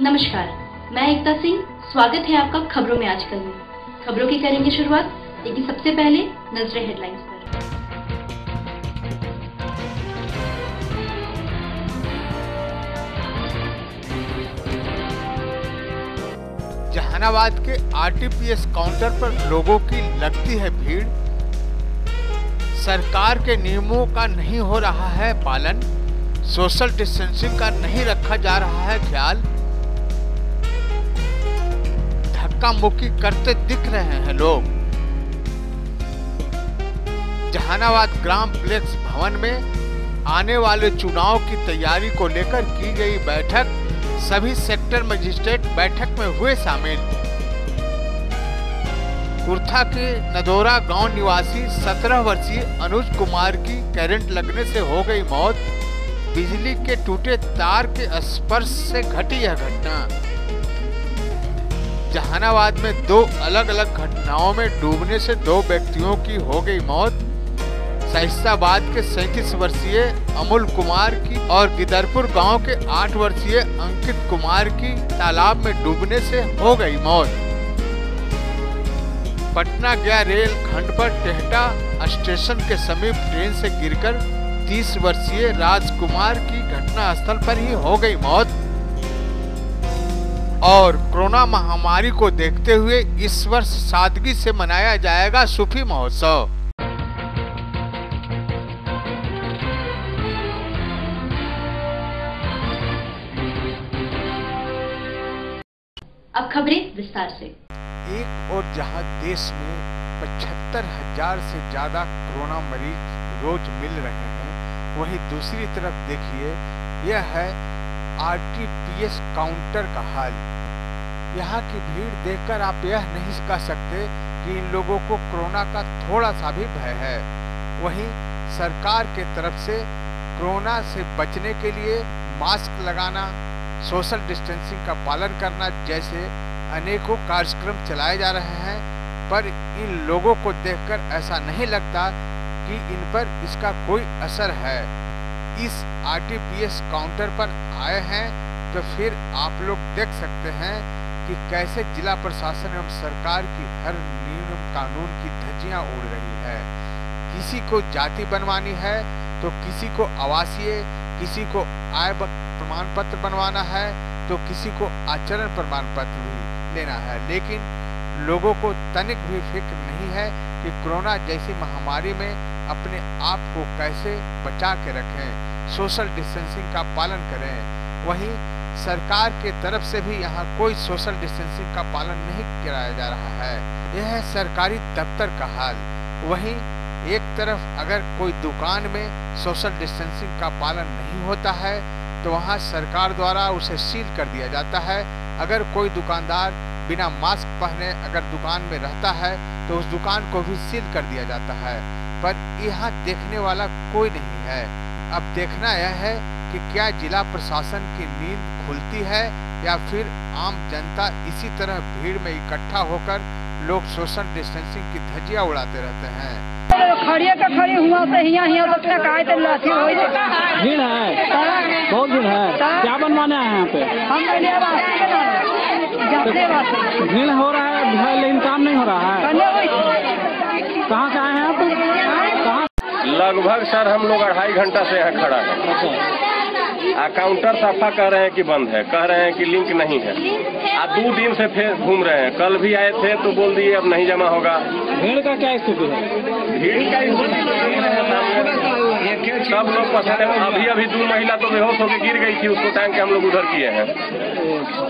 नमस्कार, मैं एकता सिंह। स्वागत है आपका खबरों में आजकल में। खबरों की करेंगे शुरुआत, लेकिन सबसे पहले नजरें हेडलाइंस पर। जहानाबाद के आरटीपीएस काउंटर पर लोगों की लगती है भीड़। सरकार के नियमों का नहीं हो रहा है पालन, सोशल डिस्टेंसिंग का नहीं रखा जा रहा है ख्याल। धक्का मुक्की करते दिख रहे हैं लोग। जहानाबाद ग्राम प्लेक्स भवन में आने वाले चुनाव की तैयारी को लेकर की गई बैठक, सभी सेक्टर मजिस्ट्रेट बैठक में हुए शामिल। कुर्था के नदौरा गांव निवासी 17 वर्षीय अनुज कुमार की करंट लगने से हो गई मौत। बिजली के टूटे तार के स्पर्श से घटी यह घटना। जहानाबाद में दो अलग अलग घटनाओं में डूबने से 2 व्यक्तियों की हो गई मौत। सहिस्ताबाद के 37 वर्षीय अमूल कुमार की और गिदरपुर गांव के 8 वर्षीय अंकित कुमार की तालाब में डूबने से हो गई मौत। पटना गया रेल खंड पर टेहटा स्टेशन के समीप ट्रेन से गिरकर 30 वर्षीय राजकुमार की घटनास्थल पर ही हो गई मौत। और कोरोना महामारी को देखते हुए इस वर्ष सादगी से मनाया जाएगा सूफी महोत्सव। अब खबरें विस्तार से। एक और जहां देश में 75,000 से ज्यादा कोरोना मरीज रोज मिल रहे हैं, वहीं दूसरी तरफ देखिए यह है आरटीपीएस काउंटर का हाल। यहाँ की भीड़ देखकर आप यह नहीं कह सकते कि इन लोगों को कोरोना का थोड़ा सा भी भय है। वहीं सरकार के तरफ से कोरोना से बचने के लिए मास्क लगाना, सोशल डिस्टेंसिंग का पालन करना जैसे अनेकों कार्यक्रम चलाए जा रहे हैं, पर इन लोगों को देखकर ऐसा नहीं लगता कि इन पर इसका कोई असर है। इस आरटीपीएस काउंटर पर आए हैं तो फिर आप लोग देख सकते हैं कि कैसे जिला प्रशासन एवं सरकार की हर नियम कानून की धज्जियां उड़ रही है। किसी को जाति बनवानी है तो किसी को आवासीय, किसी को आय प्रमाण पत्र बनवाना है तो किसी को आचरण प्रमाण पत्र भी लेना है, लेकिन लोगों को तनिक भी फिक्र नहीं है कि कोरोना जैसी महामारी में अपने आप को कैसे बचा के रखें, सोशल डिस्टेंसिंग का पालन करें। वहीं सरकार के तरफ से भी यहाँ कोई सोशल डिस्टेंसिंग का पालन नहीं कराया जा रहा है। यह है सरकारी दफ्तर का हाल। वहीं एक तरफ अगर कोई दुकान में सोशल डिस्टेंसिंग का पालन नहीं होता है तो वहाँ सरकार द्वारा उसे सील कर दिया जाता है। अगर कोई दुकानदार बिना मास्क पहने अगर दुकान में रहता है तो उस दुकान को भी सील कर दिया जाता है, पर यहाँ देखने वाला कोई नहीं है। अब देखना यह है कि क्या जिला प्रशासन की नींद खुलती है या फिर आम जनता इसी तरह भीड़ में इकट्ठा होकर लोग सोशल डिस्टेंसिंग की धज्जियां उड़ाते रहते हैं। खड़िया का खड़ी हुआ तो हिया तो काय तो लाठी होई भीड़ है, बहुत भीड़ है। क्या बनवाने आए हैं यहाँ पे? हम भीड़ हो रहा है लेकिन काम नहीं हो रहा है। कहाँ से आए हैं आप? कहाँ? लगभग सर हम लोग 2.5 घंटा से यहाँ खड़ा है। काउंटर साफा कह रहे हैं कि बंद है, कह रहे हैं कि लिंक नहीं है। 2 दिन से फिर घूम रहे हैं। कल भी आए थे तो बोल दिए अब नहीं जमा होगा। भीड़ का क्या स्थिति है? भीड़ का सब लोग पसंद है। अभी 2 महिला तो बेहोश होकर गिर गई थी, उसको टांग के हम लोग उधर किए हैं।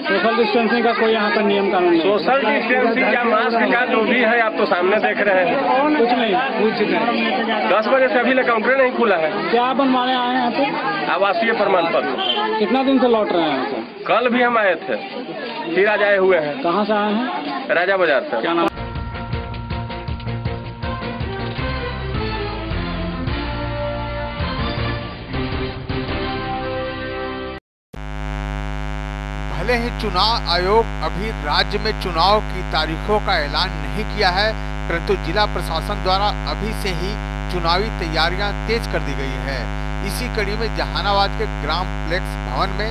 सोशल डिस्टेंसिंग का कोई यहाँ पर नियम कानून नहीं? सोशल डिस्टेंसिंग या मास्क का जो भी है आप तो सामने देख रहे हैं। कुछ नहीं। 10 बजे से अभी तक काउंटर नहीं खुला है। क्या बनवाने आए हैं यहाँ पे? आवासीय प्रमाण पत्र। कितना दिन से लौट रहे हैं? कल भी हम आए थे, फिर आज आए हुए हैं। कहाँ से आए हैं? राजा बाजार से। क्या नाम? भले ही चुनाव आयोग अभी राज्य में चुनाव की तारीखों का ऐलान नहीं किया है, परंतु जिला प्रशासन द्वारा अभी से ही चुनावी तैयारियां तेज कर दी गई है। इसी कड़ी में जहानाबाद के ग्राम प्लेक्स भवन में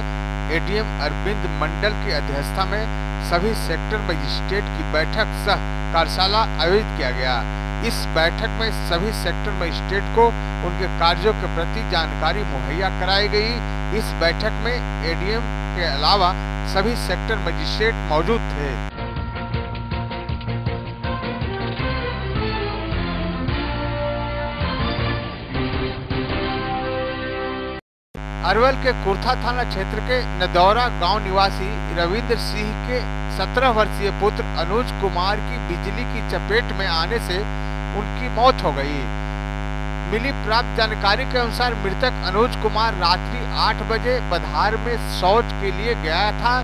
एडीएम अरविंद मंडल की अध्यक्षता में सभी सेक्टर मजिस्ट्रेट की बैठक सह कार्यशाला आयोजित किया गया। इस बैठक में सभी सेक्टर मजिस्ट्रेट को उनके कार्यों के प्रति जानकारी मुहैया कराई गई। इस बैठक में एडीएम के अलावा सभी सेक्टर मजिस्ट्रेट मौजूद थे। अरवल के कुर्था थाना क्षेत्र के नदौरा गांव निवासी रविंद्र सिंह के 17 वर्षीय पुत्र अनुज कुमार की बिजली की चपेट में आने से उनकी मौत हो गई। मिली प्राप्त जानकारी के अनुसार मृतक अनुज कुमार रात्रि 8 बजे बधार में शौच के लिए गया था,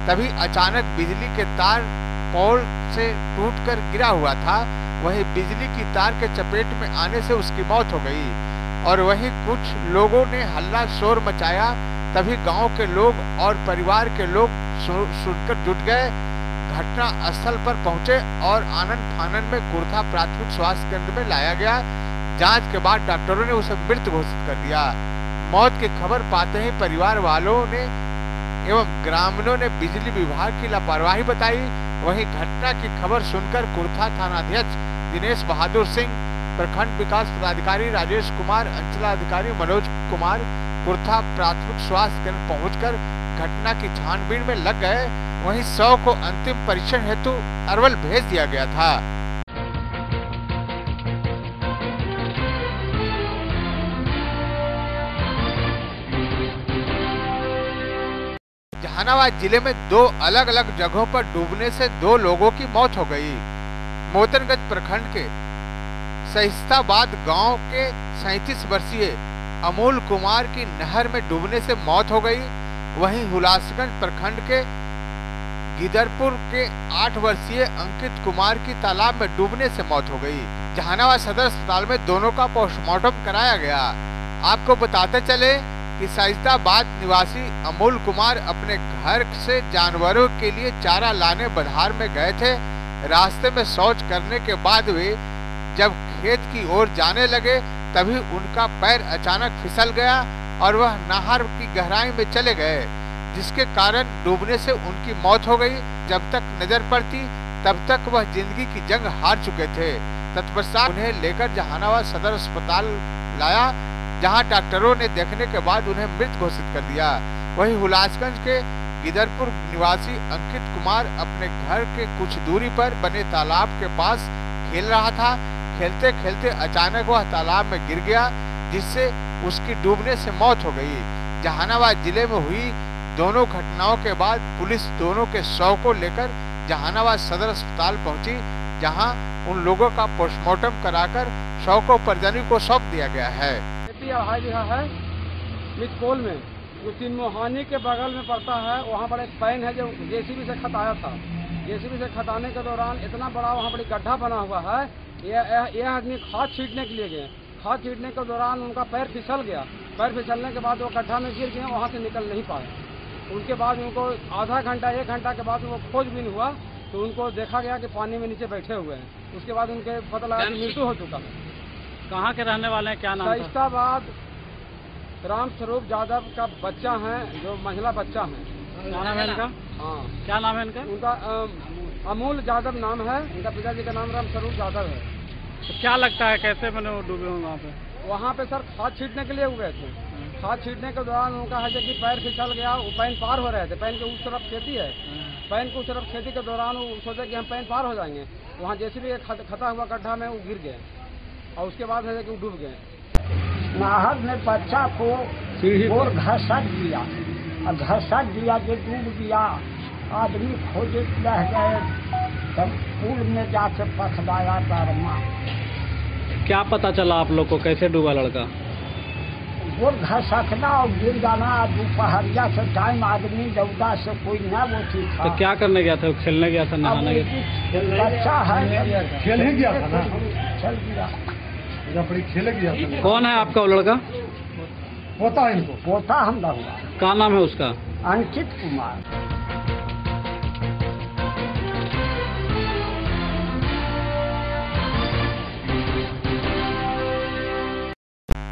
तभी अचानक बिजली के तार पोल से टूटकर गिरा हुआ था। वहीं बिजली की तार के चपेट में आने से उसकी मौत हो गई और वहीं कुछ लोगों ने हल्ला शोर मचाया। तभी गांव के लोग और परिवार के लोग सुनकर जुट गए, घटना स्थल पर पहुंचे और आनन फानन में कुर्था प्राथमिक स्वास्थ्य केंद्र में लाया गया। जांच के बाद डॉक्टरों ने उसे मृत घोषित कर दिया। मौत की खबर पाते ही परिवार वालों ने एवं ग्रामीणों ने बिजली विभाग की लापरवाही बताई। वहीं घटना की खबर सुनकर कुर्था थानाध्यक्ष दिनेश बहादुर सिंह, प्रखंड विकास पदाधिकारी राजेश कुमार, अंचलाधिकारी मनोज कुमार कुर्था प्राथमिक स्वास्थ्य केंद्र पहुंचकर घटना की छानबीन में लग गए। वहीं शव को अंतिम परीक्षण हेतु अरवल भेज दिया गया था। जहानाबाद जिले में 2 अलग अलग जगहों पर डूबने से 2 लोगों की मौत हो गई। मोहतनगंज प्रखंड के सहिस्ताबाद गांव के 37 वर्षीय अमूल कुमार की नहर में डूबने से मौत हो गई। वहीं हुलासगंज प्रखंड के गिदरपुर के 8 वर्षीय अंकित कुमार की तालाब में डूबने से मौत हो गई। जहानाबाद सदर अस्पताल में दोनों का पोस्टमार्टम कराया गया। आपको बताते चले कि सहिस्ताबाद निवासी अमूल कुमार अपने घर से जानवरों के लिए चारा लाने बधार में गए थे। रास्ते में शौच करने के बाद वे जब खेत की ओर जाने लगे तभी उनका पैर अचानक फिसल गया और वह नहर की गहराई में चले गए, जिसके कारण डूबने से उनकी मौत हो गई। जब तक नजर पड़ती तब तक वह जिंदगी की जंग हार चुके थे। तत्पश्चात उन्हें लेकर जहानाबाद सदर अस्पताल लाया, जहां डॉक्टरों ने देखने के बाद उन्हें मृत घोषित कर दिया। वहीं हुलासगंज के गिदरपुर निवासी अंकित कुमार अपने घर के कुछ दूरी पर बने तालाब के पास खेल रहा था। खेलते खेलते अचानक वह तालाब में गिर गया, जिससे उसकी डूबने से मौत हो गई। जहानाबाद जिले में हुई दोनों घटनाओं के बाद पुलिस दोनों के शव को लेकर जहानाबाद सदर अस्पताल पहुंची, जहां उन लोगों का पोस्टमार्टम कराकर शव को परिजनों को सौंप दिया गया है। है मितपोल में जो तिनमोहानी के बगल में पड़ता है, वहाँ पर एक पैन है जो जेसीबी से खताया था। जेसीबी से खताने के दौरान इतना बड़ा वहाँ पर गड्ढा बना हुआ है। यह आदमी खाद छींटने के लिए गए। खाद छींटने के दौरान उनका पैर फिसल गया। पैर फिसलने के बाद वो गड्ढा में गिर गए, वहाँ से निकल नहीं पाए। उनके बाद उनको आधा घंटा 1 घंटा के बाद उनको खोजबीन हुआ तो उनको देखा गया कि पानी में नीचे बैठे हुए हैं। उसके बाद उनके पता लगा कि मृत्यु हो चुका है। कहाँ के रहने वाले हैं, क्या नाम है? सहिस्ताबाद राम स्वरूप यादव का बच्चा है, जो महिला बच्चा है। क्या नाम है इनका? हाँ, क्या नाम है इनका? उनका अमूल यादव नाम है। उनका पिताजी का नाम राम स्वरूप यादव है। तो क्या लगता है कैसे मैंने वो डूबे होंगे वहाँ पे? वहाँ पे सर खाद छींटने के लिए गए थे। खाद छींटने के दौरान उनका है कि पैर फिसल गया। वो पैन पार हो रहे थे, पैन के उस तरफ खेती है। पैन के उस तरफ खेती के दौरान वो सोचे कि हम पैन पार हो जाएंगे। वहाँ जेसीबी के खता हुआ गड्ढा में वो गिर गए और उसके बाद है कि वो डूब गए। नहर में बच्चा को और घसट दिया और घसट दिया जो डूब गया। आदमी खोजे रह गए, तब पुल में जाके पकड़ाया दरमा। क्या पता चला आप लोग को कैसे डूबा लड़का? वो घसकना और गिर जाना। दोपहरिया से टाइम आदमी दौड़ा से कोई न वो ठीक था। तो क्या करने गया था? खेलने गया था, नहाने गया? बच्चा है, खेलने गया था ना, चल गया। खेले गया। कौन है आपका वो लड़का? पोता है इनको, पोता हम लोग। क्या नाम है उसका? अंकित कुमार।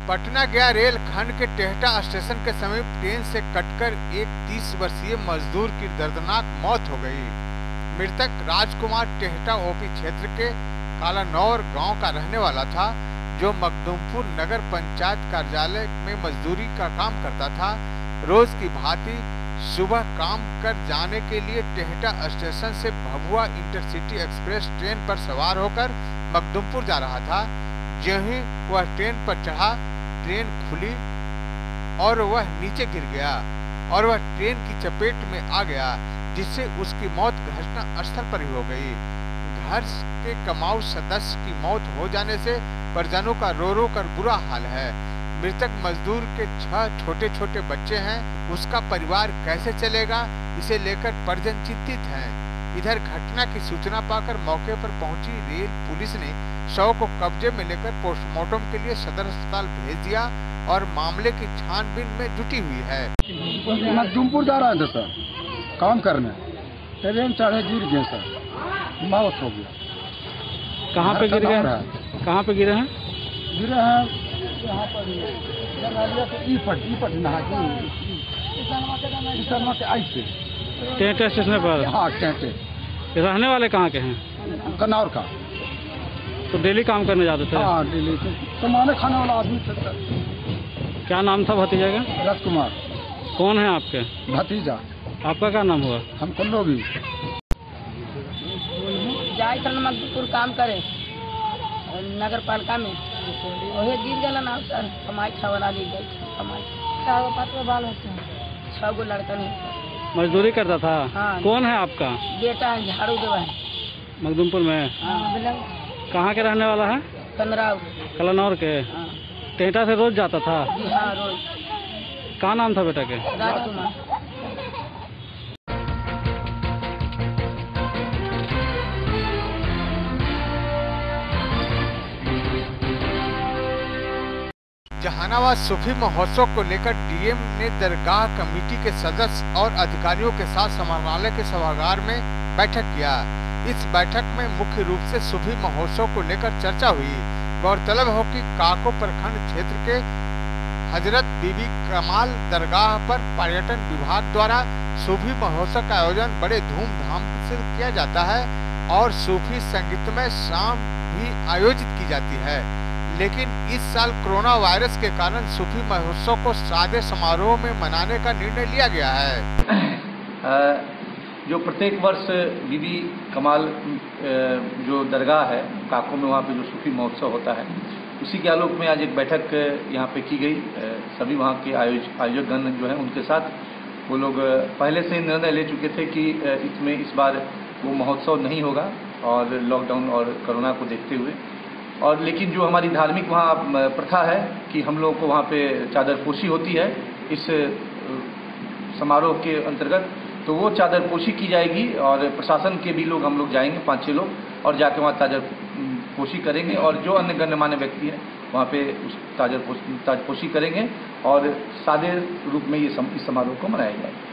पटना गया रेल खंड के टेहटा स्टेशन के समीप ट्रेन से कटकर एक 30 वर्षीय मजदूर की दर्दनाक मौत हो गई। मृतक राजकुमार टेहटा ओपी क्षेत्र के कालानौर गांव का रहने वाला था, जो मखदूमपुर नगर पंचायत कार्यालय में मजदूरी का काम करता था। रोज की भांति सुबह काम कर जाने के लिए टेहटा स्टेशन से भभुआ इंटरसिटी एक्सप्रेस ट्रेन पर सवार होकर मखदूमपुर जा रहा था। ज्यों ही वह ट्रेन पर चढ़ा, ट्रेन खुली और वह नीचे गिर गया और वह ट्रेन की चपेट में आ गया, जिससे उसकी मौत घटनास्थल पर ही हो गई। घर के कमाऊ सदस्य की मौत हो जाने से परिजनों का रो रो कर बुरा हाल है। मृतक मजदूर के 6 छोटे छोटे बच्चे हैं, उसका परिवार कैसे चलेगा, इसे लेकर परिजन चिंतित हैं। इधर घटना की सूचना पाकर मौके पर पहुंची रेल पुलिस ने शव को कब्जे में लेकर पोस्टमार्टम के लिए सदर अस्पताल भेज दिया और मामले की छानबीन में जुटी हुई है। मखदूमपुर जा रहे थे सर काम करने, ट्रेन चढ़े गिर गए सर, मौत हो गया। कहाँ पे गिर गए? कहाँ पे गिरे हैं? गिरे हैं यहाँ पर टेहटा स्टेशन पर। हाँ टेहटे। रहने वाले कहाँ के हैं? कनौर का। तो डेली काम करने जाते थे? हाँ डेली कमाने खाने वाला आदमी था। क्या नाम था भतीजा का? राजकुमार। कौन है आपके? भतीजा। आपका क्या नाम हुआ? हम कुल्लोगी। जाए थे मजदूर काम करे नगर पालिका में, वही गिर गया ना सर। कमाई छावला दी गई कमाई। 4 बाल होते हैं, 6 गो लड़का नहीं। मजदूरी करता था? हाँ। कौन है आपका? बेटा है, झाड़ू देवा है। मखदूमपुर में? हाँ। कहाँ के रहने वाला है? कनराव। कलानौर के? हाँ। टेहटा से रोज जाता था? हाँ रोज। क्या नाम था बेटा के? राजकुमार। जहानाबाद सूफी महोत्सव को लेकर डीएम ने दरगाह कमेटी के सदस्य और अधिकारियों के साथ समाहरणालय के सभागार में बैठक किया। इस बैठक में मुख्य रूप से सूफी महोत्सव को लेकर चर्चा हुई। गौरतलब हो कि काको प्रखंड क्षेत्र के हजरत बीबी कमाल दरगाह पर पर्यटन विभाग द्वारा सूफी महोत्सव का आयोजन बड़े धूमधाम से किया जाता है और सूफी संगीतमय शाम भी आयोजित की जाती है। लेकिन इस साल कोरोना वायरस के कारण सूफी महोत्सव को सादे समारोह में मनाने का निर्णय लिया गया है। जो प्रत्येक वर्ष बीबी कमाल जो दरगाह है काको में, वहाँ पे जो सूफी महोत्सव होता है, उसी के आलोक में आज एक बैठक यहाँ पे की गई। सभी वहाँ के आयोजकगण जो हैं उनके साथ वो लोग पहले से निर्णय ले चुके थे कि इसमें इस बार वो महोत्सव नहीं होगा और लॉकडाउन और कोरोना को देखते हुए। और लेकिन जो हमारी धार्मिक वहाँ प्रथा है कि हम लोग को वहाँ पे चादरपोशी होती है इस समारोह के अंतर्गत, तो वो चादरपोशी की जाएगी और प्रशासन के भी लोग हम लोग जाएंगे 5-6 लोग और जाके वहाँ चादरपोशी करेंगे और जो अन्य गण्यमान्य व्यक्ति हैं वहाँ पे उस ताजपोशी करेंगे और सादे रूप में इस समारोह को मनाया जाएगा।